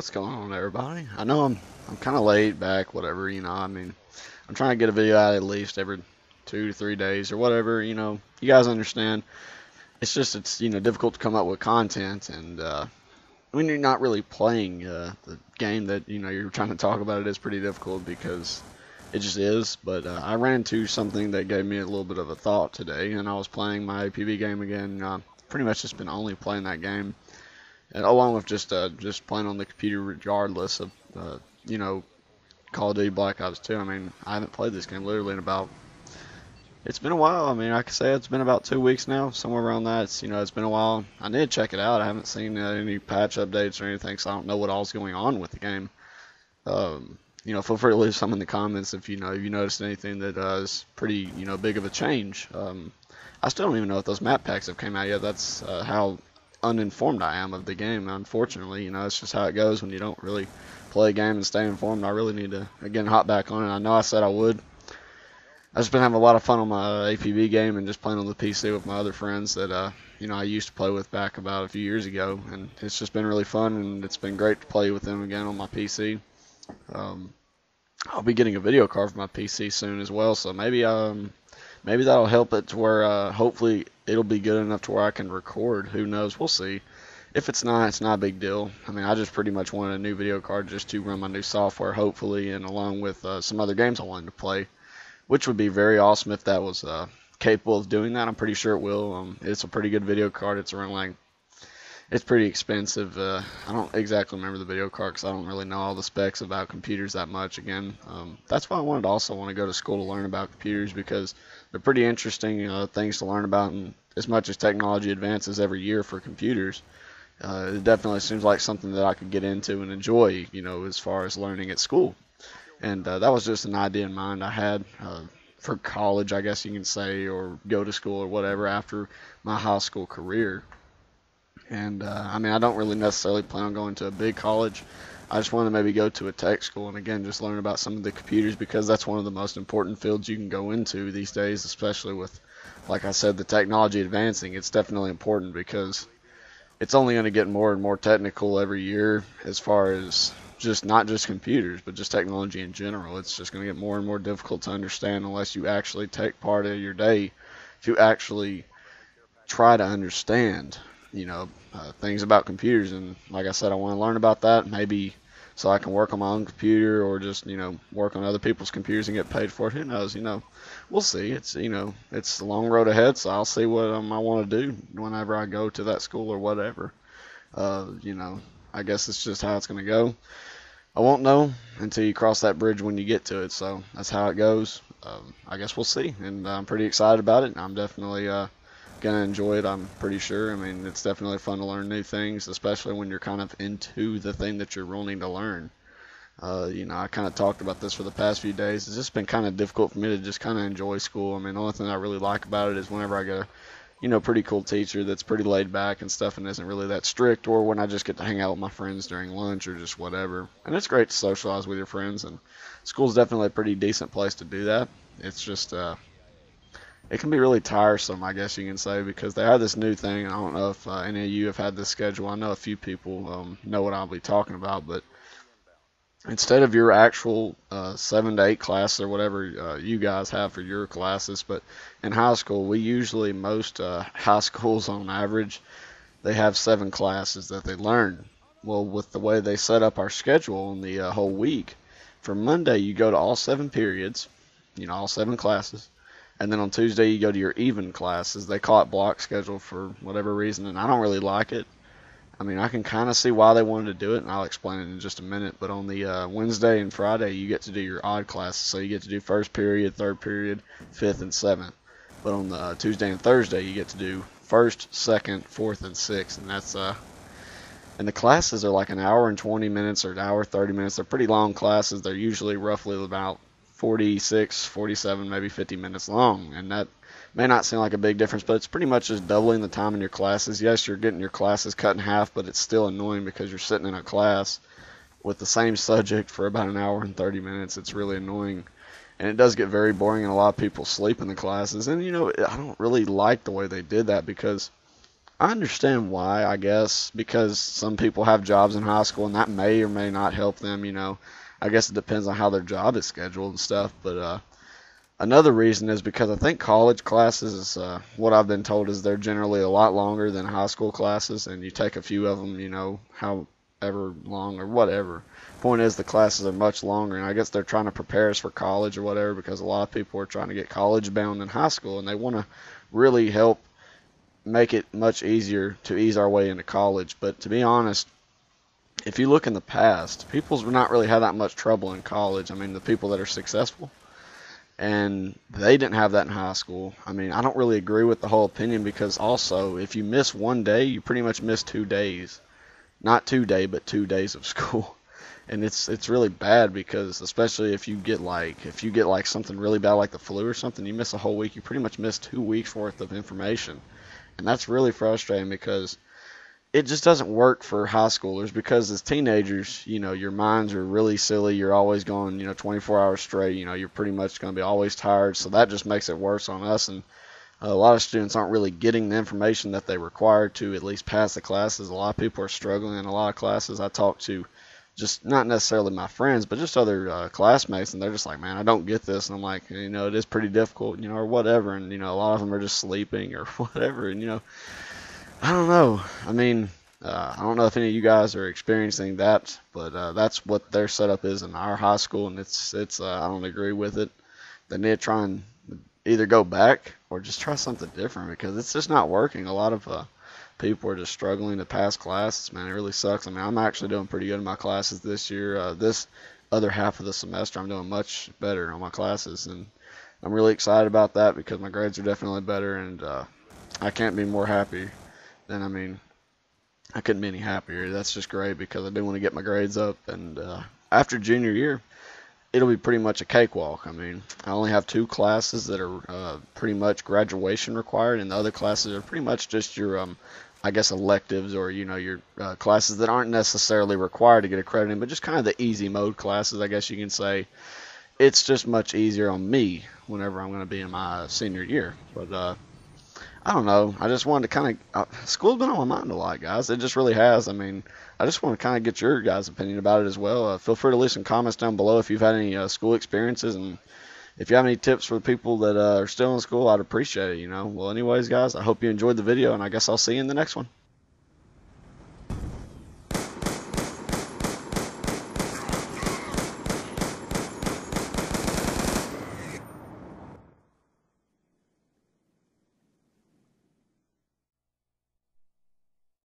What's going on, everybody? I know I'm kind of laid back, whatever, I mean, I'm trying to get a video out at least every 2 to 3 days or whatever, you guys understand. It's difficult to come up with content, and when you're not really playing the game that, you're trying to talk about, it is pretty difficult because it just is. But I ran into something that gave me a little bit of a thought today, and I was playing my APB game again. Pretty much just been only playing that game, and along with just playing on the computer regardless of Call of Duty Black Ops 2. I mean, I haven't played this game literally in about, it's been a while. I mean, I could say it's been about 2 weeks now, somewhere around that. It's been a while. I need to check it out. I haven't seen any patch updates or anything, so I don't know what all's going on with the game. Feel free to leave some in the comments if if you noticed anything that is pretty big of a change. I still don't even know if those map packs have came out yet. That's how uninformed I am of the game, unfortunately. It's just how it goes when you don't really play a game and stay informed. I really need to, again, hop back on it. I know I said I would. I've just been having a lot of fun on my APB game and just playing on the PC with my other friends that, I used to play with back about a few years ago. And it's just been really fun, and it's been great to play with them again on my PC. I'll be getting a video card for my PC soon as well, so maybe that'll help it to where hopefully it'll be good enough to where I can record. Who knows? We'll see. If it's not a big deal. I mean, I just pretty much wanted a new video card just to run my new software, hopefully, and along with some other games I wanted to play, which would be very awesome if that was capable of doing that. I'm pretty sure it will. It's a pretty good video card. It's around it's pretty expensive. I don't exactly remember the video card because I don't really know all the specs about computers that much. Again, that's why I want to go to school to learn about computers, because they're pretty interesting things to learn about. And as much as technology advances every year for computers, it definitely seems like something that I could get into and enjoy, as far as learning at school. And that was just an idea in mind I had for college, I guess you can say, or go to school or whatever after my high school career. And I mean, I don't really necessarily plan on going to a big college. I just want to maybe go to a tech school and, again, just learn about some of the computers, because that's one of the most important fields you can go into these days, especially with, like I said, the technology advancing. It's definitely important because it's only going to get more and more technical every year, as far as just not just computers, but just technology in general. It's just going to get more and more difficult to understand unless you actually take part of your day to actually try to understand, things about computers. And like I said, I want to learn about that, maybe so I can work on my own computer, or just, work on other people's computers and get paid for it. Who knows? We'll see. It's a long road ahead, so I'll see what I want to do whenever I go to that school or whatever. I guess it's just how it's going to go. I won't know until you cross that bridge when you get to it, so that's how it goes. I guess we'll see, and I'm pretty excited about it. I'm definitely going to enjoy it, I'm pretty sure. I mean, it's definitely fun to learn new things, especially when you're kind of into the thing that you're wanting to learn. I kind of talked about this for the past few days. It's just been kind of difficult for me to just kind of enjoy school. I mean, the only thing I really like about it is whenever I get a, pretty cool teacher that's pretty laid back and stuff and isn't really that strict, or when I just get to hang out with my friends during lunch or just whatever. And it's great to socialize with your friends, and school's definitely a pretty decent place to do that. It's just, it can be really tiresome, I guess you can say, because they have this new thing. I don't know if any of you have had this schedule. I know a few people know what I'll be talking about, but instead of your actual 7 to 8 classes or whatever you guys have for your classes, but in high school, most high schools on average, they have 7 classes that they learn. Well, with the way they set up our schedule in the whole week, for Monday you go to all 7 periods, all 7 classes, and then on Tuesday you go to your even classes. They call it block schedule for whatever reason, and I don't really like it. I mean, I can kind of see why they wanted to do it, and I'll explain it in just a minute. But on the Wednesday and Friday, you get to do your odd classes. So you get to do first period, third period, fifth, and seventh. But on the Tuesday and Thursday, you get to do first, second, fourth, and sixth. And that's and the classes are like an hour and 20 minutes or an hour 30 minutes. They're pretty long classes. They're usually roughly about 46, 47, maybe 50 minutes long, and that may not seem like a big difference, but it's pretty much just doubling the time in your classes. Yes, you're getting your classes cut in half, but it's still annoying because you're sitting in a class with the same subject for about an hour and 30 minutes. It's really annoying, and it does get very boring, and a lot of people sleep in the classes. And I don't really like the way they did that, because I understand why, I guess, because some people have jobs in high school and that may or may not help them, you know. I guess it depends on how their job is scheduled and stuff, but another reason is because I think college classes, what I've been told is they're generally a lot longer than high school classes, and you take a few of them, you know, however long or whatever. Point is, the classes are much longer, and I guess they're trying to prepare us for college or whatever because a lot of people are trying to get college bound in high school, and they want to really help make it much easier to ease our way into college. But to be honest, if you look in the past, people's not really had that much trouble in college. I mean, the people that are successful, and they didn't have that in high school. I mean, I don't really agree with the whole opinion because also, if you miss one day, you pretty much miss 2 days. Not 2 day, but 2 days of school. And it's really bad because especially if you get like something really bad like the flu or something, you miss a whole week. You pretty much miss 2 weeks worth of information, and that's really frustrating because it just doesn't work for high schoolers because as teenagers, you know, your minds are really silly. You're always going, you know, 24 hours straight. You know, you're pretty much going to be always tired. So that just makes it worse on us. And a lot of students aren't really getting the information that they require to at least pass the classes. A lot of people are struggling in a lot of classes. I talk to just not necessarily my friends, but just other classmates, and they're just like, man, I don't get this. And I'm like, you know, it is pretty difficult, you know, or whatever. And, you know, a lot of them are just sleeping or whatever. And, you know, I don't know. I mean, I don't know if any of you guys are experiencing that, but that's what their setup is in our high school, and it's I don't agree with it. They need to try and either go back or just try something different because it's just not working. A lot of people are just struggling to pass classes, man. It really sucks. I mean, I'm actually doing pretty good in my classes this year. This other half of the semester, I'm doing much better on my classes, and I'm really excited about that because my grades are definitely better, and I can't be more happy. And I mean, I couldn't be any happier. That's just great because I do want to get my grades up. And after junior year, it'll be pretty much a cakewalk. I mean, I only have 2 classes that are pretty much graduation required, and the other classes are pretty much just your, I guess, electives or, you know, your classes that aren't necessarily required to get accredited, but just kind of the easy mode classes, I guess you can say. It's just much easier on me whenever I'm going to be in my senior year. But I don't know. I just wanted to kind of. School's been on my mind a lot, guys. It just really has. I mean, I just want to kind of get your guys' opinion about it as well. Feel free to leave some comments down below if you've had any school experiences, and if you have any tips for the people that are still in school, I'd appreciate it. You know. Well, anyways, guys, I hope you enjoyed the video, and I guess I'll see you in the next one.